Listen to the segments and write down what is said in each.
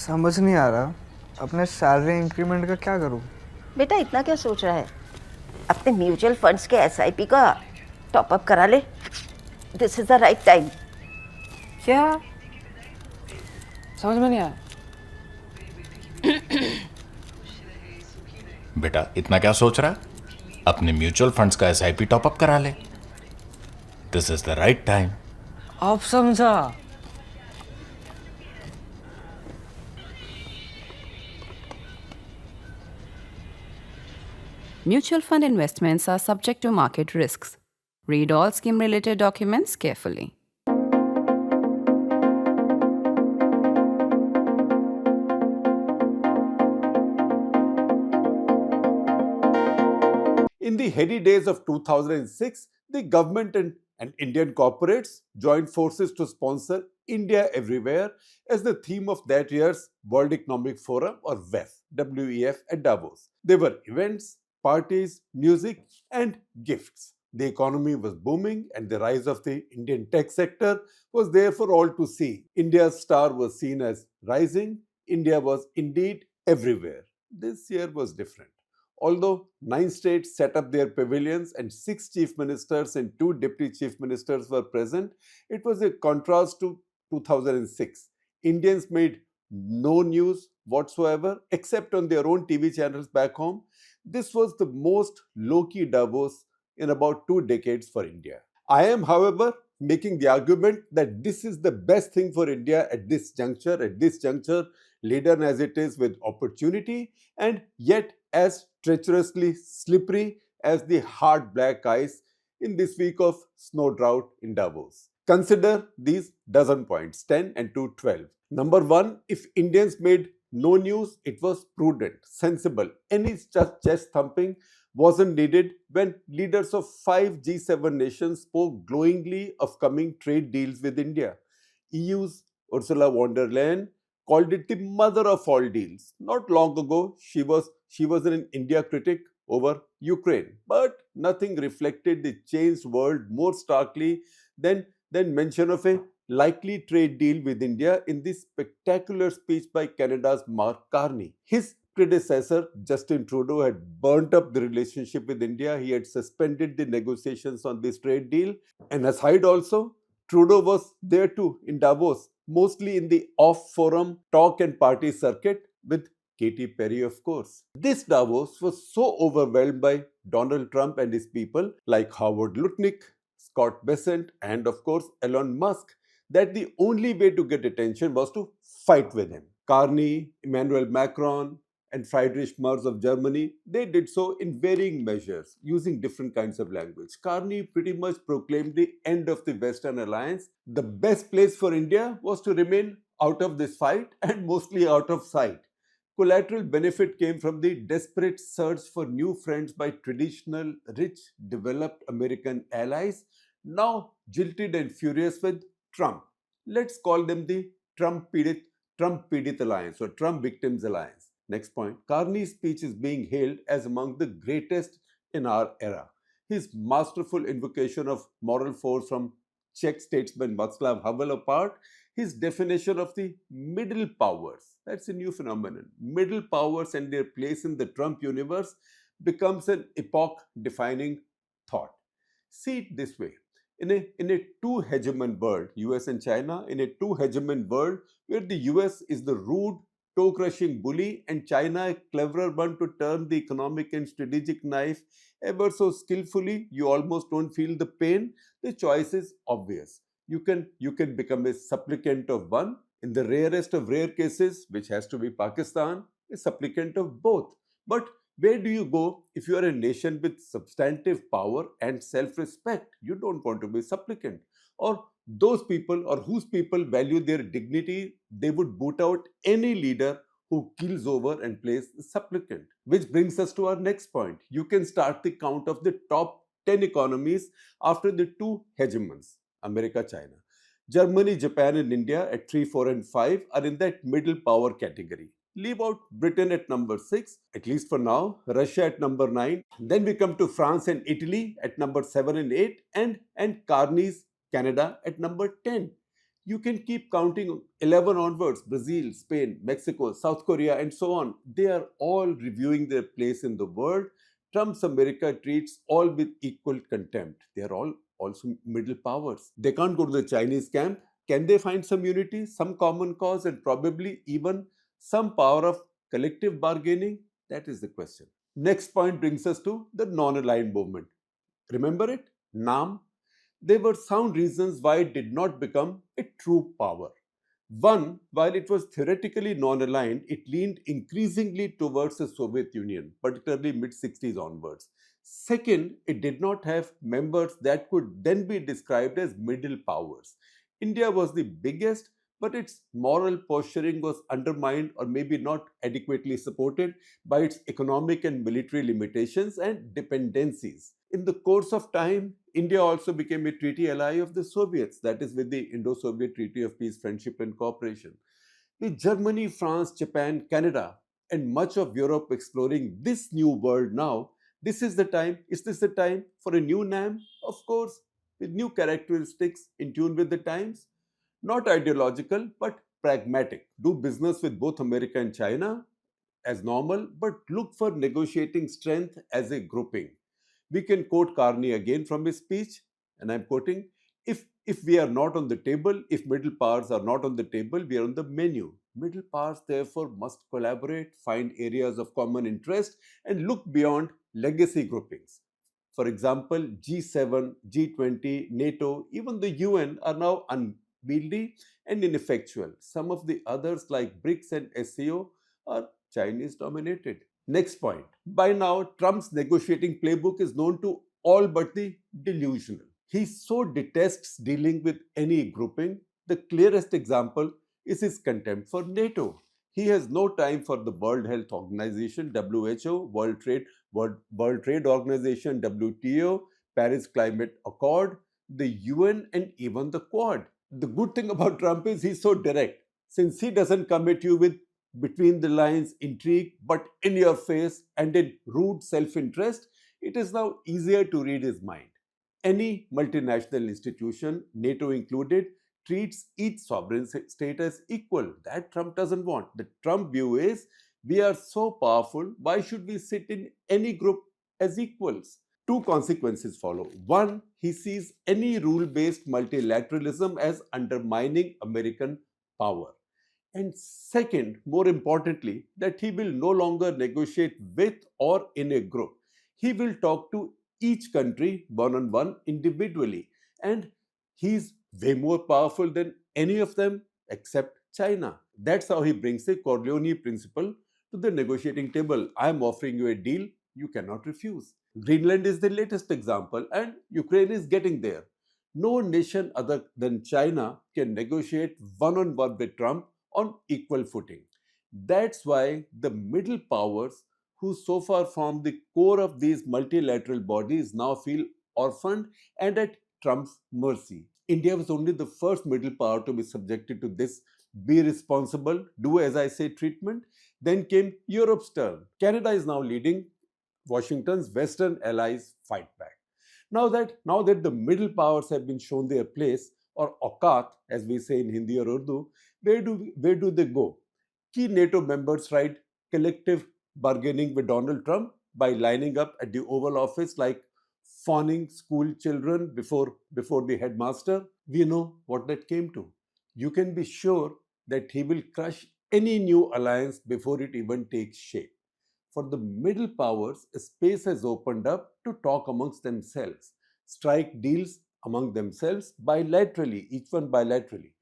समझ नहीं आ रहा अपने सैलरी इंक्रीमेंट का क्या करूं। बेटा इतना क्या सोच रहा है? अपने म्यूचुअल फंड्स के एसआईपी का टॉप अप करा ले। This is the right time. क्या? समझ में नहीं आया। बेटा इतना क्या सोच रहा है? अपने म्यूचुअल फंड्स का एसआईपी टॉपअप करा ले। This is the right time. अब समझा। Mutual fund investments are subject to market risks. Read all scheme related documents carefully. In the heady days of 2006, the government and Indian corporates joined forces to sponsor India Everywhere as the theme of that year's World Economic Forum, or WEF, at Davos. There were events, parties, music, and gifts. The economy was booming, and the rise of the Indian tech sector was there for all to see. India's star was seen as rising. India was indeed everywhere. This year was different. Although 9 states set up their pavilions and 6 chief ministers and 2 deputy chief ministers were present, it was a contrast to 2006. Indians made no news whatsoever except on their own TV channels back home. This was the most low-key Davos in about 2 decades for India. I am, however, making the argument that this is the best thing for India at this juncture, laden as it is with opportunity and yet as treacherously slippery as the hard black ice in this week of snow drought in Davos. Consider these dozen points, 10 and 2, 12. Number 1, if Indians made no news, it was prudent, sensible. Any chest thumping wasn't needed when leaders of 5 G7 nations spoke glowingly of coming trade deals with India. EU's Ursula von der Leyen called it the mother of all deals. Not long ago, she was an India critic over Ukraine, but nothing reflected the changed world more starkly than mention of a likely trade deal with India in this spectacular speech by Canada's Mark Carney. His predecessor, Justin Trudeau, had burnt up the relationship with India. He had suspended the negotiations on this trade deal. And aside also, Trudeau was there too in Davos, mostly in the off-forum talk and party circuit with Katy Perry, of course. This Davos was so overwhelmed by Donald Trump and his people like Howard Lutnick, Scott Bessent, and of course Elon Musk, that the only way to get attention was to fight with him. Carney, Emmanuel Macron, and Friedrich Merz of Germany, they did so in varying measures, using different kinds of language. Carney pretty much proclaimed the end of the Western alliance. The best place for India was to remain out of this fight and mostly out of sight. Collateral benefit came from the desperate search for new friends by traditional, rich, developed American allies, now jilted and furious with Trump. Let's call them the Trump-peedit alliance or Trump victims alliance. Next point, Carney's speech is being hailed as among the greatest in our era. His masterful invocation of moral force from Czech statesman Václav Havel apart, his definition of the middle powers, that's a new phenomenon, middle powers and their place in the Trump universe, becomes an epoch-defining thought. See it this way. In a two-hegemon world, US and China, in a two-hegemon world where the US is the rude, toe-crushing bully and China a cleverer one to turn the economic and strategic knife ever so skillfully, you almost don't feel the pain, the choice is obvious. You can become a supplicant of one, in the rarest of rare cases, which has to be Pakistan, a supplicant of both. But where do you go if you are a nation with substantive power and self-respect? You don't want to be supplicant. Or those people or whose people value their dignity, they would boot out any leader who keels over and plays supplicant. Which brings us to our next point. You can start the count of the top 10 economies after the two hegemons, America, China. Germany, Japan, and India at 3, 4, and 5 are in that middle power category. Leave out Britain at number 6, at least for now, Russia at number 9. Then we come to France and Italy at number 7 and 8, and Carney's Canada at number 10. You can keep counting 11 onwards: Brazil, Spain, Mexico, South Korea, and so on. They are all reviewing their place in the world. Trump's America treats all with equal contempt. They are all also middle powers. They can't go to the Chinese camp. Can they find some unity, some common cause, and probably even some power of collective bargaining? That is the question. Next point brings us to the non-aligned movement. Remember it? NAM. There were sound reasons why it did not become a true power. One, while it was theoretically non-aligned, it leaned increasingly towards the Soviet Union, particularly mid-60s onwards. Second, it did not have members that could then be described as middle powers. India was the biggest, but its moral posturing was undermined or maybe not adequately supported by its economic and military limitations and dependencies. In the course of time, India also became a treaty ally of the Soviets, that is, with the Indo-Soviet Treaty of Peace, Friendship and Cooperation. With Germany, France, Japan, Canada, and much of Europe exploring this new world now, this is the time. Is this the time for a new NAM? Of course, with new characteristics in tune with the times. Not ideological, but pragmatic. Do business with both America and China as normal, but look for negotiating strength as a grouping. We can quote Carney again from his speech, and I'm quoting, if we are not on the table, if middle powers are not on the table, we are on the menu. Middle powers, therefore, must collaborate, find areas of common interest, and look beyond legacy groupings. For example, G7, G20, NATO, even the UN are now unwieldy and ineffectual. Some of the others, like BRICS and SCO, are Chinese dominated. Next point. By now, Trump's negotiating playbook is known to all but the delusional. He so detests dealing with any grouping. The clearest example is his contempt for NATO. He has no time for the World Health Organization, WHO, World Trade Organization, WTO, Paris Climate Accord, the UN, and even the Quad. The good thing about Trump is he's so direct. Since he doesn't come at you with between the lines intrigue, but in your face and in rude self-interest, it is now easier to read his mind. Any multinational institution, NATO included, treats each sovereign state as equal. That Trump doesn't want. The Trump view is, we are so powerful, why should we sit in any group as equals? Two consequences follow. One, he sees any rule-based multilateralism as undermining American power. And second, more importantly, that he will no longer negotiate with or in a group. He will talk to each country one on one individually. And he's way more powerful than any of them except China. That's how he brings the Corleone principle to the negotiating table. I'm offering you a deal you cannot refuse. Greenland is the latest example, and Ukraine is getting there. No nation other than China can negotiate one on one with Trump on equal footing. That's why the middle powers, who so far form the core of these multilateral bodies, now feel orphaned and at Trump's mercy. India was only the first middle power to be subjected to this be responsible, do as I say treatment. Then came Europe's turn. Canada is now leading Washington's Western allies fight back. Now that the middle powers have been shown their place, or aukat, as we say in Hindi or Urdu, where do they go? Key NATO members tried collective bargaining with Donald Trump by lining up at the Oval Office like fawning school children before the headmaster. We know what that came to. You can be sure that he will crush any new alliance before it even takes shape. For the middle powers, a space has opened up to talk amongst themselves, strike deals among themselves bilaterally, each one bilaterally.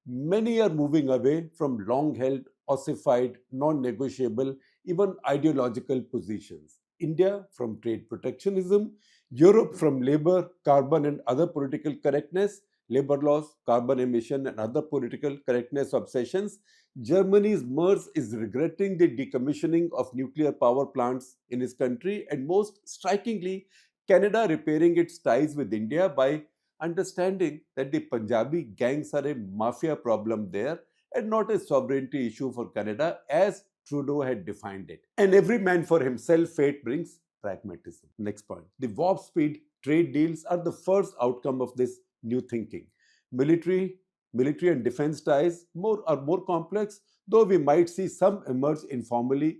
Many are moving away from long-held, ossified, non-negotiable, even ideological positions. India from trade protectionism, Europe from labor, carbon and other political correctness, labor laws, carbon emission and other political correctness obsessions. Germany's Merz is regretting the decommissioning of nuclear power plants in his country, and most strikingly, Canada repairing its ties with India by understanding that the Punjabi gangs are a mafia problem there and not a sovereignty issue for Canada as Trudeau had defined it. And every man for himself, fate brings pragmatism. Next point. The warp speed trade deals are the first outcome of this new thinking. Military Military and defense ties are more complex, though we might see some emerge informally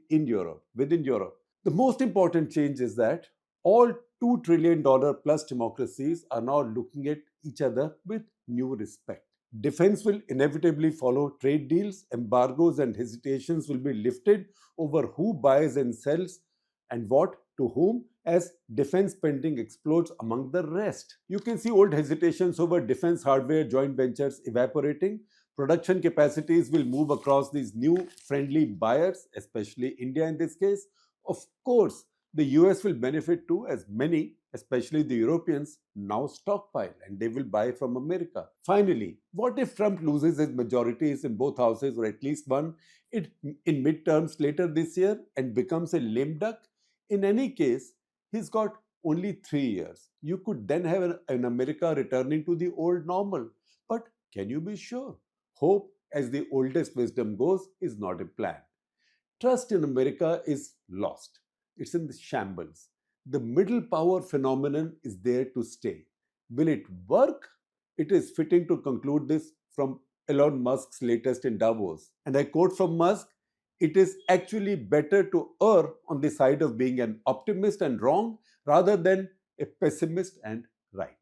within Europe. The most important change is that all $2 trillion plus democracies are now looking at each other with new respect. Defense will inevitably follow trade deals, embargoes, and hesitations will be lifted over who buys and sells and what to whom as defense spending explodes among the rest. You can see old hesitations over defense hardware joint ventures evaporating. Production capacities will move across these new friendly buyers, especially India in this case. Of course, the US will benefit too, as many, especially the Europeans, now stockpile and they will buy from America. Finally, what if Trump loses his majorities in both houses or at least one in midterms later this year and becomes a lame duck? In any case, he's got only 3 years. You could then have an America returning to the old normal. But can you be sure? Hope, as the oldest wisdom goes, is not a plan. Trust in America is lost. It's in the shambles. The middle power phenomenon is there to stay. Will it work? It is fitting to conclude this from Elon Musk's latest in Davos. And I quote from Musk, it is actually better to err on the side of being an optimist and wrong rather than a pessimist and right.